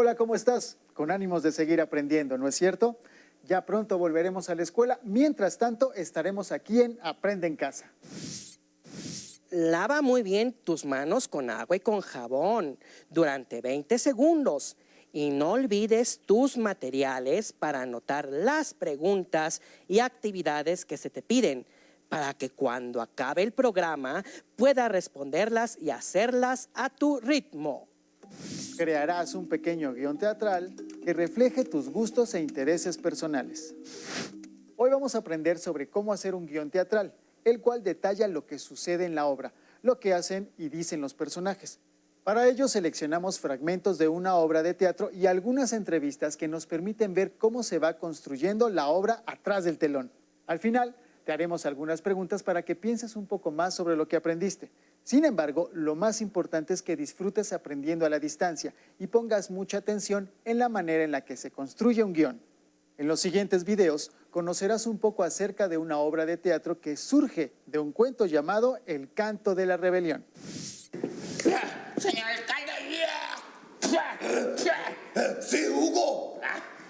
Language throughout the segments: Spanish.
Hola, ¿cómo estás? Con ánimos de seguir aprendiendo, ¿no es cierto? Ya pronto volveremos a la escuela. Mientras tanto, estaremos aquí en Aprende en Casa. Lava muy bien tus manos con agua y con jabón durante 20 segundos. Y no olvides tus materiales para anotar las preguntas y actividades que se te piden, para que cuando acabe el programa puedas responderlas y hacerlas a tu ritmo. Crearás un pequeño guión teatral que refleje tus gustos e intereses personales. Hoy vamos a aprender sobre cómo hacer un guión teatral, el cual detalla lo que sucede en la obra, lo que hacen y dicen los personajes. Para ello seleccionamos fragmentos de una obra de teatro y algunas entrevistas que nos permiten ver cómo se va construyendo la obra atrás del telón. Al final, te haremos algunas preguntas para que pienses un poco más sobre lo que aprendiste. Sin embargo, lo más importante es que disfrutes aprendiendo a la distancia y pongas mucha atención en la manera en la que se construye un guión. En los siguientes videos conocerás un poco acerca de una obra de teatro que surge de un cuento llamado El Canto de la Rebelión. Señor alcalde. Sí, Hugo.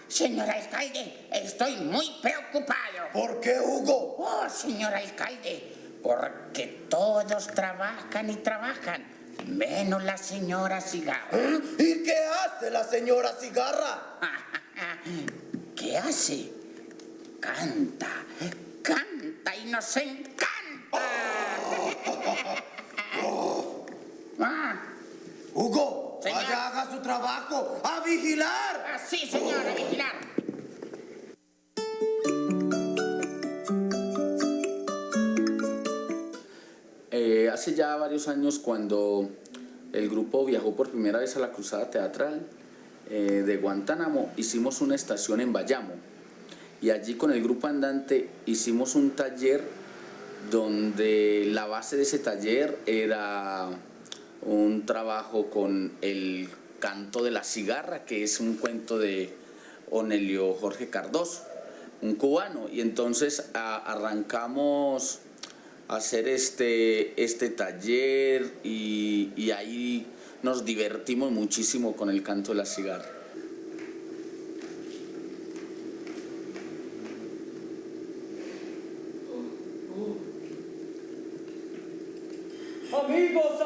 Señor alcalde, estoy muy preocupado. ¿Por qué, Hugo? Oh, señor alcalde, porque todos trabajan y trabajan, menos la señora Cigarra. ¿Y qué hace la señora Cigarra? ¿Qué hace? Canta, canta y nos encanta. Hugo, Señor. vaya, haga su trabajo, a vigilar. Sí, señor, a vigilar. Hace ya varios años, cuando el grupo viajó por primera vez a la Cruzada Teatral de Guantánamo, hicimos una estación en Bayamo y allí con el grupo andante hicimos un taller donde la base de ese taller era un trabajo con el canto de la cigarra, que es un cuento de Onelio Jorge Cardoso, un cubano, y entonces arrancamos a hacer este taller y ahí nos divertimos muchísimo con el canto de la cigarra. Amigos,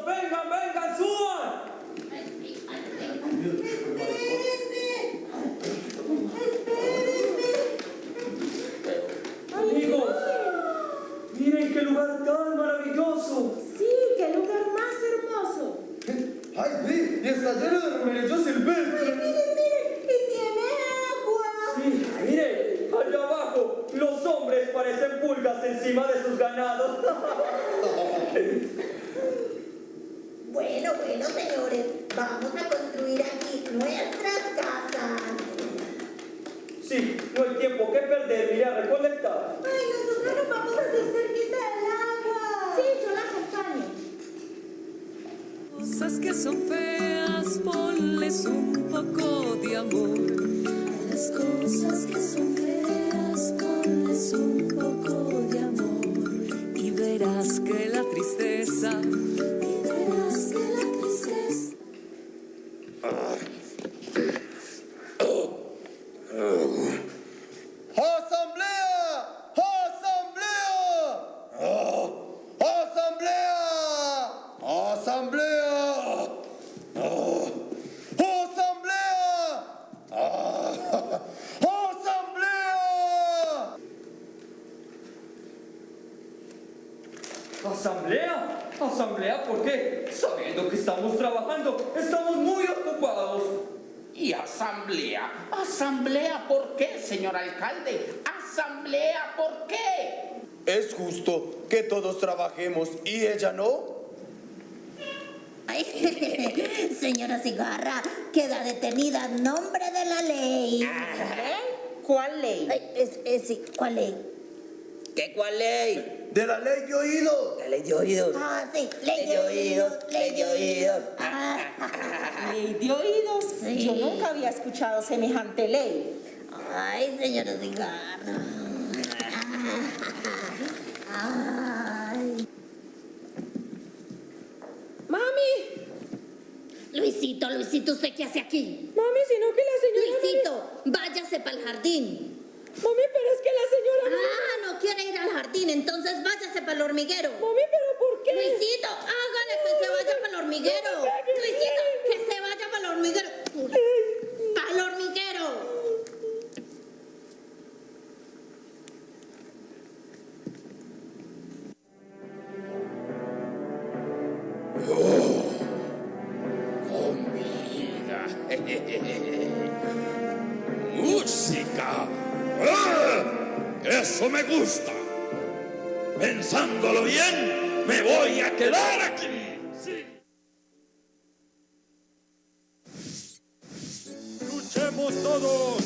vengan, suban. Amigos, miren qué lugar tan maravilloso. Sí, qué lugar más hermoso. Ay, ve, y está lleno de remedios silvestres. Miren, y tiene agua. Sí, miren, allá abajo los hombres parecen pulgas encima de sus ganados. Bueno, señores, vamos a construir aquí nuestras casas. Sí, no hay tiempo que perder, iré a recolectar. Ay, nosotros nos vamos a hacer cerquita del agua. Sí, yo la acompaño. Cosas que son feas, ponles un poco de amor. A las cosas que son feas, ponles un poco de amor. Y verás que la tristeza, ¿Asamblea? ¿Por qué? Sabiendo que estamos trabajando, estamos muy ocupados. ¿Y asamblea? ¿Asamblea por qué, señor alcalde? ¿Asamblea por qué? Es justo que todos trabajemos y ella no. Ay, señora Cigarra, queda detenida en nombre de la ley. ¿Cuál ley? Sí, ¿cuál ley? ¿Qué cuál ley? De la ley de oídos. La ley de oídos. Ah, sí, Ley de oídos, ley de oídos. ¿Ley de oídos? Sí. Yo nunca había escuchado semejante ley. Ay, señora Cigarra. Ay. ¡Mami! Luisito, Luisito, ¿usted qué hace aquí? Mami, sino que la señora... Luisito, váyase para el jardín. Mami, pero es que la señora... Ah, no quiere ir al jardín, entonces váyase para el hormiguero. Mami, ¿pero por qué? Luisito, hágale que se vaya para el hormiguero. Luisito, que se vaya para el hormiguero. Para el hormiguero. Comida. Música. ¡Ah! Eso me gusta. Pensándolo bien, me voy a quedar aquí. Sí. Luchemos todos.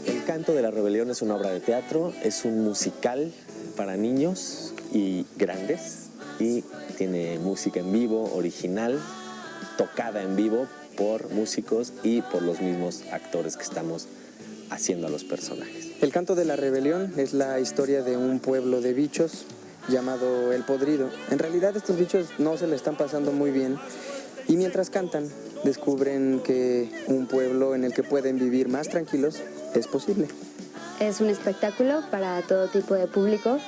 El Canto de la Rebelión es una obra de teatro, es un musical para niños y grandes y tiene música en vivo, original, tocada en vivo por músicos y por los mismos actores que estamos haciendo a los personajes. El Canto de la Rebelión es la historia de un pueblo de bichos llamado El Podrido. En realidad estos bichos no se le están pasando muy bien y mientras cantan descubren que un pueblo en el que pueden vivir más tranquilos es posible. Es un espectáculo para todo tipo de público.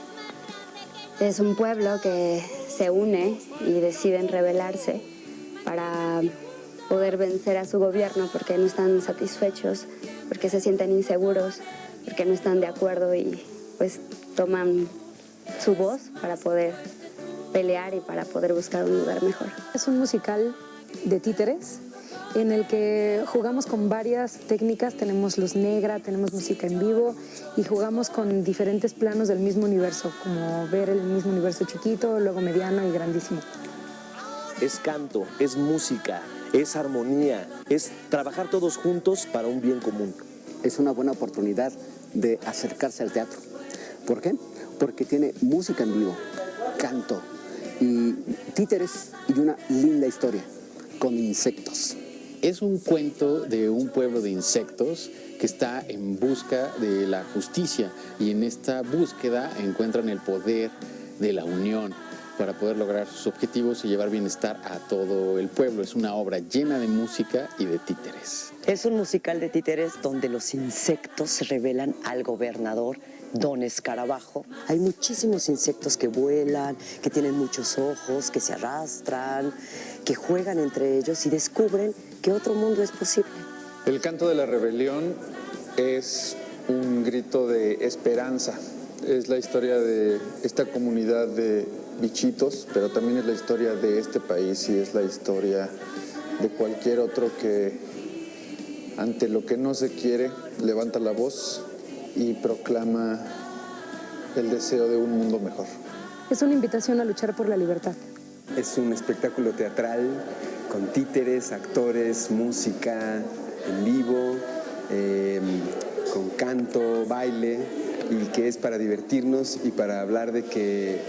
Es un pueblo que se une y deciden rebelarse para poder vencer a su gobierno porque no están satisfechos, porque se sienten inseguros, porque no están de acuerdo y pues toman su voz para poder pelear y para poder buscar un lugar mejor. Es un musical de títeres en el que jugamos con varias técnicas, tenemos luz negra, tenemos música en vivo y jugamos con diferentes planos del mismo universo, como ver el mismo universo chiquito, luego mediano y grandísimo. Es canto, es música, es armonía, es trabajar todos juntos para un bien común. Es una buena oportunidad de acercarse al teatro. ¿Por qué? Porque tiene música en vivo, canto y títeres y una linda historia con insectos. Es un cuento de un pueblo de insectos que está en busca de la justicia y en esta búsqueda encuentran el poder de la unión para poder lograr sus objetivos y llevar bienestar a todo el pueblo. Es una obra llena de música y de títeres. Es un musical de títeres donde los insectos revelan al gobernador Don Escarabajo. Hay muchísimos insectos que vuelan, que tienen muchos ojos, que se arrastran, que juegan entre ellos y descubren que otro mundo es posible. El Canto de la Rebelión es un grito de esperanza. Es la historia de esta comunidad de bichitos, pero también es la historia de este país y es la historia de cualquier otro que ante lo que no se quiere levanta la voz y proclama el deseo de un mundo mejor. Es una invitación a luchar por la libertad. Es un espectáculo teatral con títeres, actores, música en vivo, con canto, baile, y que es para divertirnos y para hablar de que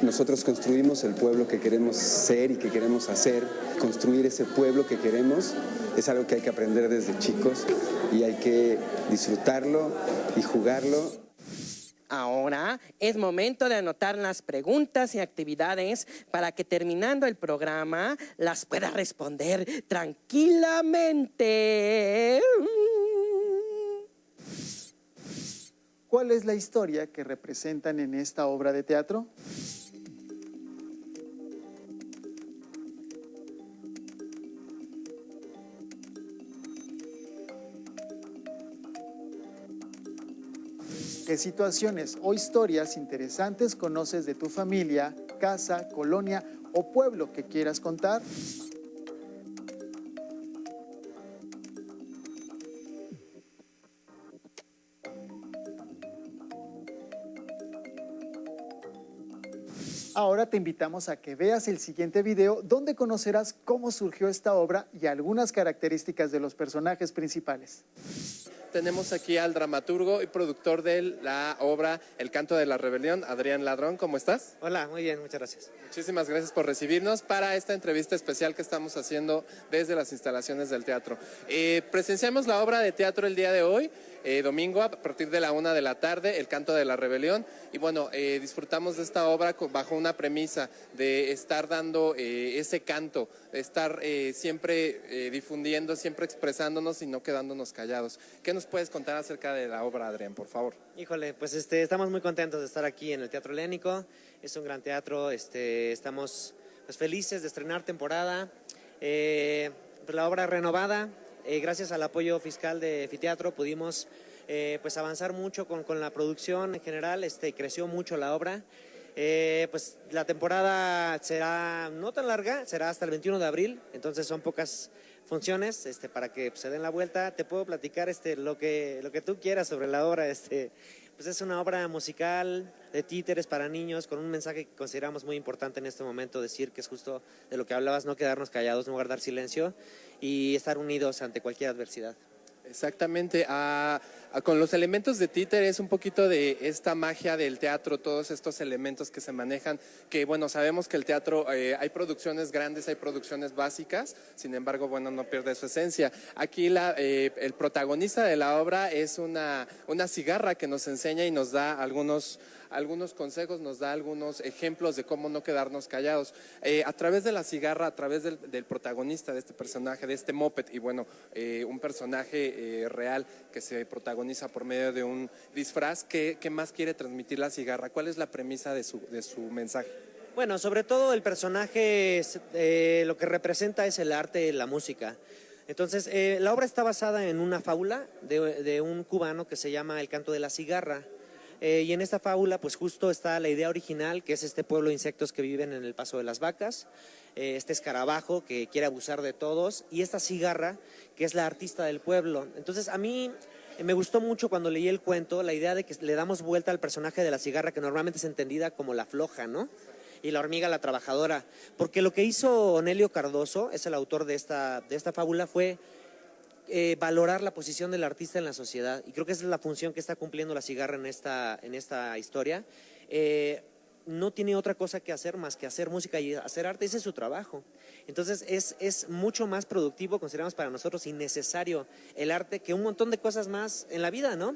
nosotros construimos el pueblo que queremos ser y que queremos hacer. Construir ese pueblo que queremos es algo que hay que aprender desde chicos y hay que disfrutarlo y jugarlo. Ahora es momento de anotar las preguntas y actividades para que terminando el programa las pueda responder tranquilamente. ¿Cuál es la historia que representan en esta obra de teatro? ¿Qué situaciones o historias interesantes conoces de tu familia, casa, colonia o pueblo que quieras contar? Ahora te invitamos a que veas el siguiente video donde conocerás cómo surgió esta obra y algunas características de los personajes principales. Tenemos aquí al dramaturgo y productor de la obra El Canto de la Rebelión, Adrián Ladrón. ¿Cómo estás? Hola, muy bien, muchas gracias. Muchísimas gracias por recibirnos para esta entrevista especial que estamos haciendo desde las instalaciones del teatro. Presenciamos la obra de teatro el día de hoy domingo a partir de la 1 de la tarde, El Canto de la Rebelión. Y bueno, disfrutamos de esta obra bajo una premisa de estar dando ese canto, de estar siempre difundiendo, siempre expresándonos y no quedándonos callados. ¿Qué nos puedes contar acerca de la obra, Adrián, por favor? Híjole, pues estamos muy contentos de estar aquí en el Teatro Helénico. Es un gran teatro, estamos pues felices de estrenar temporada. Pues la obra renovada, gracias al apoyo fiscal de Fiteatro pudimos pues avanzar mucho con la producción en general, creció mucho la obra. Pues la temporada será no tan larga, será hasta el 21 de abril, entonces son pocas funciones para que pues, se den la vuelta. Te puedo platicar lo que tú quieras sobre la obra. Pues es una obra musical de títeres para niños con un mensaje que consideramos muy importante en este momento, decir que es justo de lo que hablabas, no quedarnos callados, no guardar silencio y estar unidos ante cualquier adversidad. Exactamente, con los elementos de títeres, un poquito de esta magia del teatro, todos estos elementos que se manejan, que bueno, sabemos que el teatro, hay producciones grandes, hay producciones básicas, sin embargo, bueno, no pierde su esencia. Aquí el protagonista de la obra es una cigarra que nos enseña y nos da algunos consejos, nos da algunos ejemplos de cómo no quedarnos callados. A través de la cigarra, a través del protagonista de este personaje, de este moped, y bueno, un personaje real que se protagoniza por medio de un disfraz, ¿qué más quiere transmitir la cigarra? ¿Cuál es la premisa de su mensaje? Bueno, sobre todo el personaje, lo que representa es el arte, la música. Entonces, la obra está basada en una fábula de un cubano que se llama El Canto de la Cigarra. Y en esta fábula pues justo está la idea original, que es este pueblo de insectos que viven en el paso de las vacas, este escarabajo que quiere abusar de todos y esta cigarra que es la artista del pueblo. Entonces a mí me gustó mucho cuando leí el cuento la idea de que le damos vuelta al personaje de la cigarra, que normalmente es entendida como la floja, ¿no? Y la hormiga la trabajadora, porque lo que hizo Onelio Cardoso, es el autor de esta fábula, fue valorar la posición del artista en la sociedad, y creo que esa es la función que está cumpliendo la cigarra en esta historia. No tiene otra cosa que hacer más que hacer música y hacer arte, ese es su trabajo. Entonces es mucho más productivo, consideramos para nosotros, y necesario el arte que un montón de cosas más en la vida, ¿no?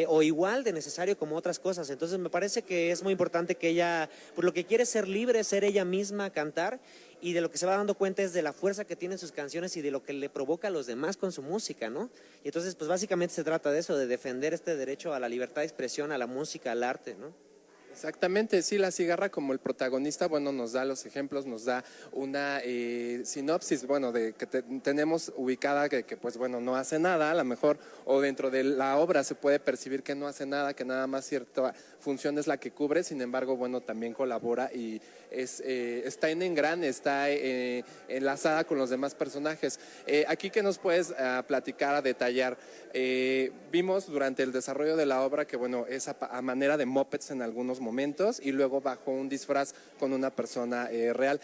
O igual de necesario como otras cosas. Entonces me parece que es muy importante que ella, pues lo que quiere es ser libre, ser ella misma, cantar, y de lo que se va dando cuenta es de la fuerza que tienen sus canciones y de lo que le provoca a los demás con su música, ¿no? Y entonces pues básicamente se trata de eso, de defender este derecho a la libertad de expresión, a la música, al arte, ¿no? Exactamente, sí, la cigarra como el protagonista, bueno, nos da los ejemplos, nos da una sinopsis, bueno, de que tenemos ubicada que pues bueno, no hace nada, a lo mejor, o dentro de la obra se puede percibir que no hace nada, que nada más cierta función es la que cubre, sin embargo, bueno, también colabora y está en engrane, está enlazada con los demás personajes. Aquí, ¿qué nos puedes platicar, a detallar? Vimos durante el desarrollo de la obra que, bueno, es a manera de mopeds en algunos momentos y luego bajo un disfraz con una persona real.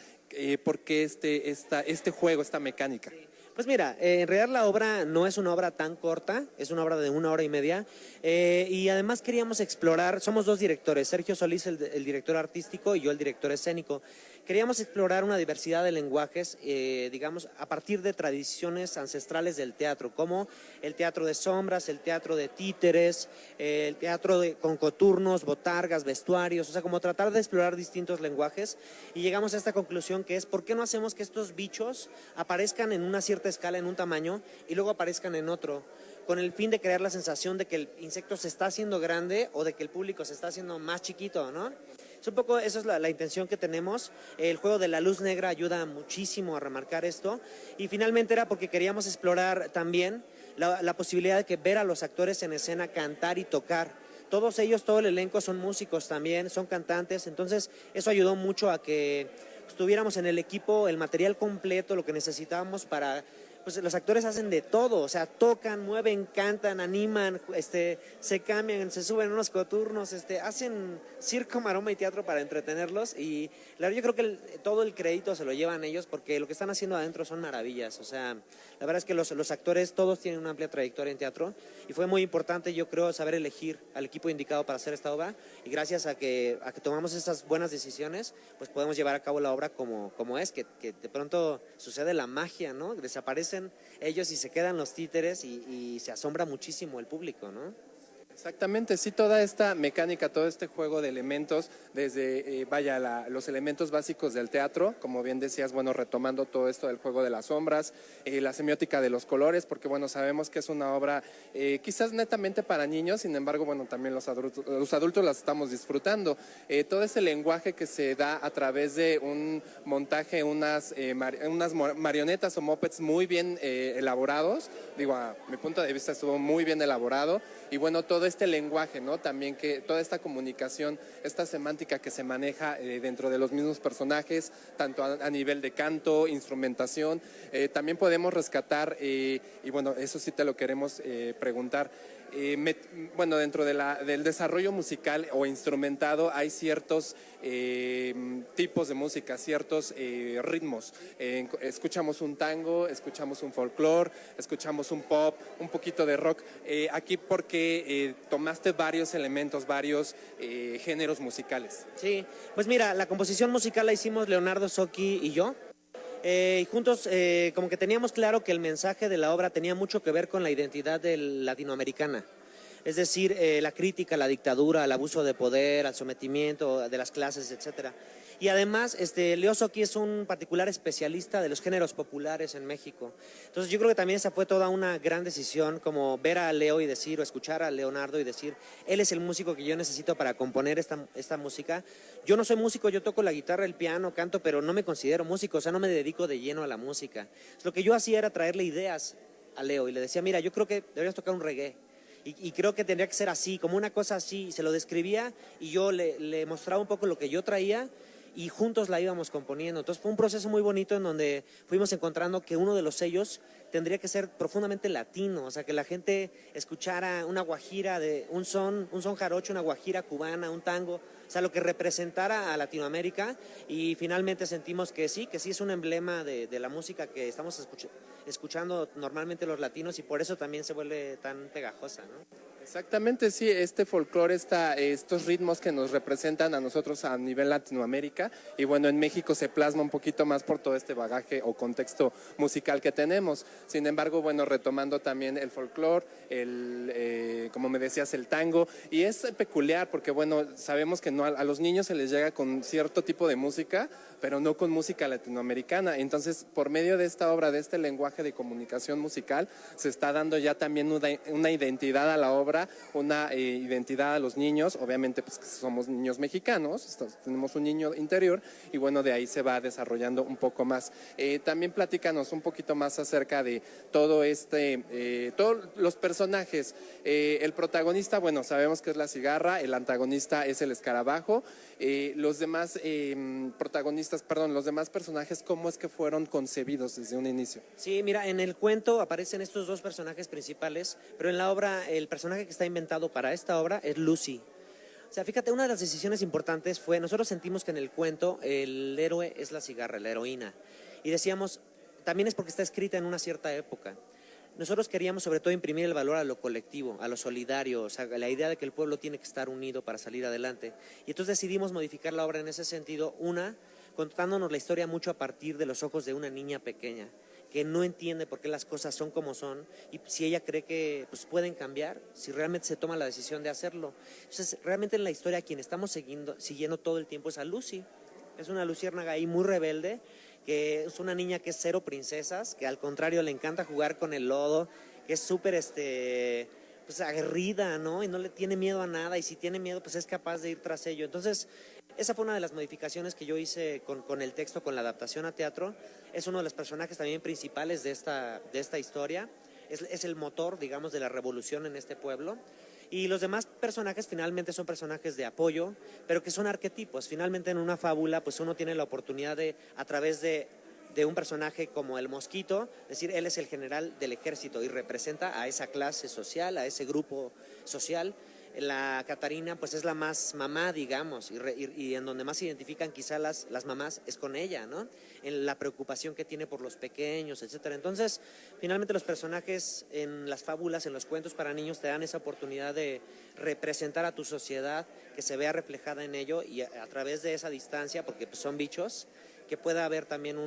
¿Por qué este juego, esta mecánica? Pues mira, en realidad la obra no es una obra tan corta, es una obra de 1 hora y media, y además queríamos explorar, somos 2 directores, Sergio Solís el director artístico y yo el director escénico. Queríamos explorar una diversidad de lenguajes, digamos, a partir de tradiciones ancestrales del teatro, como el teatro de sombras, el teatro de títeres, el teatro con coturnos, botargas, vestuarios, o sea, como tratar de explorar distintos lenguajes, y llegamos a esta conclusión que es, ¿por qué no hacemos que estos bichos aparezcan en una cierta escala, en un tamaño, y luego aparezcan en otro? Con el fin de crear la sensación de que el insecto se está haciendo grande o de que el público se está haciendo más chiquito, ¿no? Es un poco, eso es la intención que tenemos. El juego de la luz negra ayuda muchísimo a remarcar esto. Y finalmente era porque queríamos explorar también la posibilidad de que ver a los actores en escena cantar y tocar. Todos ellos, todo el elenco son músicos también, son cantantes. Entonces eso ayudó mucho a que tuviéramos en el equipo el material completo, lo que necesitábamos para... Pues los actores hacen de todo, o sea, tocan, mueven, cantan, animan, se cambian, se suben unos coturnos, hacen circo, maroma y teatro para entretenerlos, y la verdad yo creo que todo el crédito se lo llevan ellos porque lo que están haciendo adentro son maravillas. O sea, la verdad es que los actores todos tienen una amplia trayectoria en teatro y fue muy importante, yo creo, saber elegir al equipo indicado para hacer esta obra, y gracias a que tomamos estas buenas decisiones, pues podemos llevar a cabo la obra como es, que de pronto sucede la magia, ¿no? Desaparecen desaparecen ellos y se quedan los títeres y se asombra muchísimo el público, ¿no? Exactamente, sí, toda esta mecánica, todo este juego de elementos, desde, los elementos básicos del teatro, como bien decías, bueno, retomando todo esto del juego de las sombras, la semiótica de los colores, porque bueno, sabemos que es una obra quizás netamente para niños, sin embargo, bueno, también los adultos las estamos disfrutando. Todo ese lenguaje que se da a través de un montaje, unas marionetas o mopeds muy bien elaborados, digo, a mi punto de vista estuvo muy bien elaborado, y bueno, todo este lenguaje, ¿no? También que toda esta comunicación, esta semántica que se maneja dentro de los mismos personajes, tanto a nivel de canto, instrumentación, también podemos rescatar, y bueno, eso sí te lo queremos preguntar, bueno, dentro del desarrollo musical o instrumentado hay ciertos tipos de música, ciertos ritmos. Escuchamos un tango, escuchamos un folclore, escuchamos un pop, un poquito de rock. Aquí porque tomaste varios elementos, varios géneros musicales. Sí, pues mira, la composición musical la hicimos Leonardo Socchi y yo. Y juntos como que teníamos claro que el mensaje de la obra tenía mucho que ver con la identidad latinoamericana. Es decir, la crítica a la dictadura, al abuso de poder, al sometimiento de las clases, etcétera. Y además, Leo Socchi es un particular especialista de los géneros populares en México. Entonces yo creo que también esa fue toda una gran decisión, como ver a Leo y decir, o escuchar a Leonardo y decir, él es el músico que yo necesito para componer esta música. Yo no soy músico, yo toco la guitarra, el piano, canto, pero no me considero músico, o sea, no me dedico de lleno a la música. Entonces, lo que yo hacía era traerle ideas a Leo y le decía, mira, yo creo que deberías tocar un reggae. Y creo que tendría que ser así, como una cosa así, y se lo describía y yo le mostraba un poco lo que yo traía y juntos la íbamos componiendo. Entonces fue un proceso muy bonito en donde fuimos encontrando que uno de los sellos tendría que ser profundamente latino, o sea, que la gente escuchara una guajira de un son jarocho, una guajira cubana, un tango, o sea, lo que representara a Latinoamérica, y finalmente sentimos que sí es un emblema de la música que estamos escuchando normalmente los latinos, y por eso también se vuelve tan pegajosa, ¿no? Exactamente, sí, este folclore, estos ritmos que nos representan a nosotros a nivel Latinoamérica, y bueno, en México se plasma un poquito más por todo este bagaje o contexto musical que tenemos. Sin embargo, bueno, retomando también el folclore, como me decías, el tango, y es peculiar porque, bueno, sabemos que no a los niños se les llega con cierto tipo de música, pero no con música latinoamericana. Entonces, por medio de esta obra, de este lenguaje de comunicación musical, se está dando ya también una identidad a la obra, una identidad a los niños, obviamente pues somos niños mexicanos, tenemos un niño interior, y bueno, de ahí se va desarrollando un poco más. También platícanos un poquito más acerca de todo todos los personajes. El protagonista, bueno, sabemos que es la cigarra, el antagonista es el escarabajo, los demás los demás personajes, ¿cómo es que fueron concebidos desde un inicio? Sí, mira, en el cuento aparecen estos dos personajes principales, pero en la obra el personaje que está inventado para esta obra es Lucy. O sea, fíjate, una de las decisiones importantes fue, nosotros sentimos que en el cuento el héroe es la cigarra, la heroína, y decíamos, también es porque está escrita en una cierta época. Nosotros queríamos sobre todo imprimir el valor a lo colectivo, a lo solidario, o sea, la idea de que el pueblo tiene que estar unido para salir adelante. Y entonces decidimos modificar la obra en ese sentido, contándonos la historia mucho a partir de los ojos de una niña pequeña, que no entiende por qué las cosas son como son, y si ella cree que pues, pueden cambiar, si realmente se toma la decisión de hacerlo. Entonces, realmente en la historia quien estamos siguiendo todo el tiempo es a Lucy. Es una luciérnaga ahí muy rebelde, que es una niña que es cero princesas, que al contrario le encanta jugar con el lodo, que es súper pues aguerrida, ¿no? Y no le tiene miedo a nada, y si tiene miedo pues es capaz de ir tras ello. Entonces, esa fue una de las modificaciones que yo hice con el texto, con la adaptación a teatro. Es uno de los personajes también principales de esta historia. Es el motor, digamos, de la revolución en este pueblo. Y los demás personajes finalmente son personajes de apoyo, pero que son arquetipos. Finalmente en una fábula pues uno tiene la oportunidad de, a través de un personaje como el Mosquito, decir, él es el general del ejército y representa a esa clase social, a ese grupo social. La Catarina pues es la más mamá, digamos, y en donde más se identifican quizá las mamás es con ella, ¿no? En la preocupación que tiene por los pequeños, etcétera. Entonces, finalmente los personajes en las fábulas, en los cuentos para niños te dan esa oportunidad de representar a tu sociedad, que se vea reflejada en ello, y a través de esa distancia, porque pues, son bichos, que pueda haber también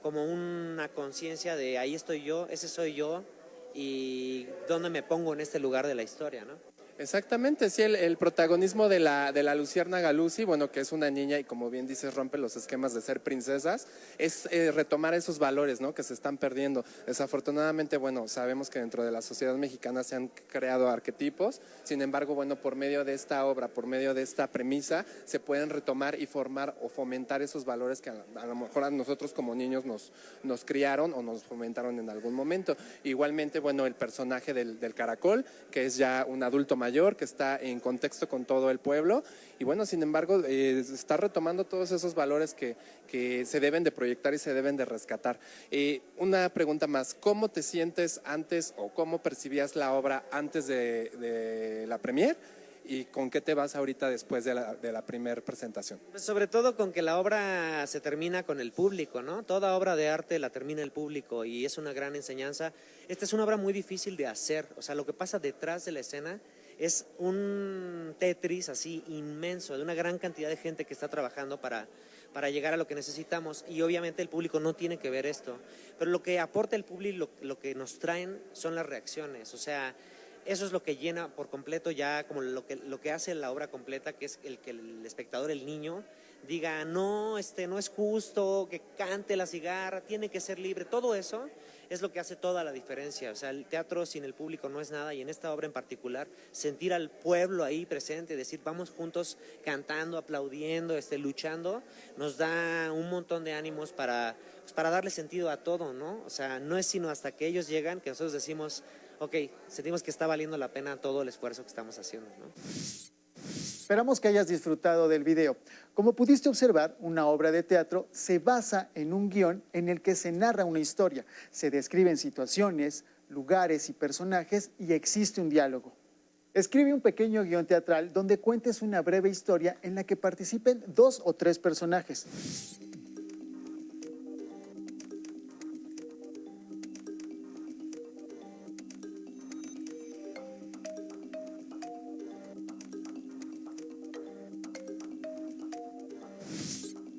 como una conciencia de ahí estoy yo, ese soy yo y dónde me pongo en este lugar de la historia, ¿no? Exactamente, sí, el protagonismo de la Luciérnaga Lucy, bueno, que es una niña y como bien dices, rompe los esquemas de ser princesas, es retomar esos valores, ¿no?, que se están perdiendo. Desafortunadamente, bueno, sabemos que dentro de la sociedad mexicana se han creado arquetipos, sin embargo, bueno, por medio de esta obra, por medio de esta premisa, se pueden retomar y formar o fomentar esos valores que a lo mejor a nosotros como niños nos criaron o nos fomentaron en algún momento. Igualmente, bueno, el personaje del caracol, que es ya un adulto mayor, que está en contexto con todo el pueblo y bueno, sin embargo, está retomando todos esos valores que se deben de proyectar y se deben de rescatar. Una pregunta más, ¿cómo te sientes antes o cómo percibías la obra antes de la premier? ¿Y con qué te vas ahorita después de la primer presentación? Pues sobre todo con que la obra se termina con el público, ¿no? Toda obra de arte la termina el público y es una gran enseñanza. Esta es una obra muy difícil de hacer, o sea, lo que pasa detrás de la escena es un Tetris así inmenso, de una gran cantidad de gente que está trabajando para llegar a lo que necesitamos y obviamente el público no tiene que ver esto, pero lo que aporta el público, lo que nos traen son las reacciones, o sea, eso es lo que llena por completo ya como lo que hace la obra completa, que es el que el espectador, el niño, diga no, no es justo que cante la cigarra, tiene que ser libre, todo eso es lo que hace toda la diferencia. O sea, el teatro sin el público no es nada y en esta obra en particular sentir al pueblo ahí presente, decir vamos juntos cantando, aplaudiendo, luchando, nos da un montón de ánimos para darle sentido a todo, ¿no? O sea, no es sino hasta que ellos llegan que nosotros decimos, ok, sentimos que está valiendo la pena todo el esfuerzo que estamos haciendo, ¿no? Esperamos que hayas disfrutado del video. Como pudiste observar, una obra de teatro se basa en un guión en el que se narra una historia, se describen situaciones, lugares y personajes y existe un diálogo. Escribe un pequeño guión teatral donde cuentes una breve historia en la que participen 2 o 3 personajes.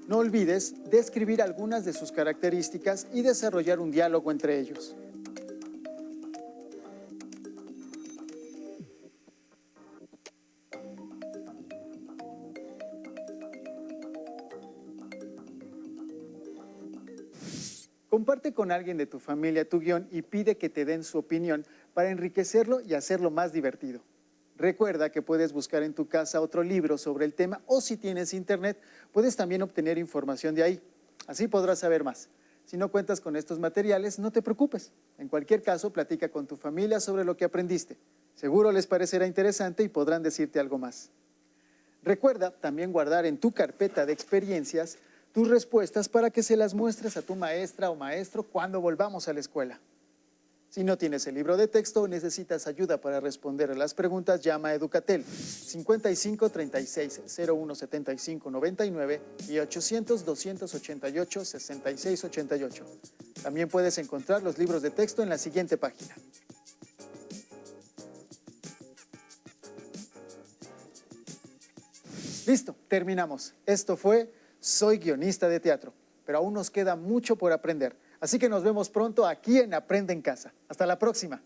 No olvides describir algunas de sus características y desarrollar un diálogo entre ellos. Comparte con alguien de tu familia tu guión y pide que te den su opinión para enriquecerlo y hacerlo más divertido. Recuerda que puedes buscar en tu casa otro libro sobre el tema o si tienes internet, puedes también obtener información de ahí. Así podrás saber más. Si no cuentas con estos materiales, no te preocupes. En cualquier caso, platica con tu familia sobre lo que aprendiste. Seguro les parecerá interesante y podrán decirte algo más. Recuerda también guardar en tu carpeta de experiencias tus respuestas para que se las muestres a tu maestra o maestro cuando volvamos a la escuela. Si no tienes el libro de texto o necesitas ayuda para responder a las preguntas, llama a Educatel 55 36 01 75 99 y 800 288 66 88. También puedes encontrar los libros de texto en la siguiente página. Listo, terminamos. Esto fue Soy guionista de teatro, pero aún nos queda mucho por aprender. Así que nos vemos pronto aquí en Aprende en Casa. Hasta la próxima.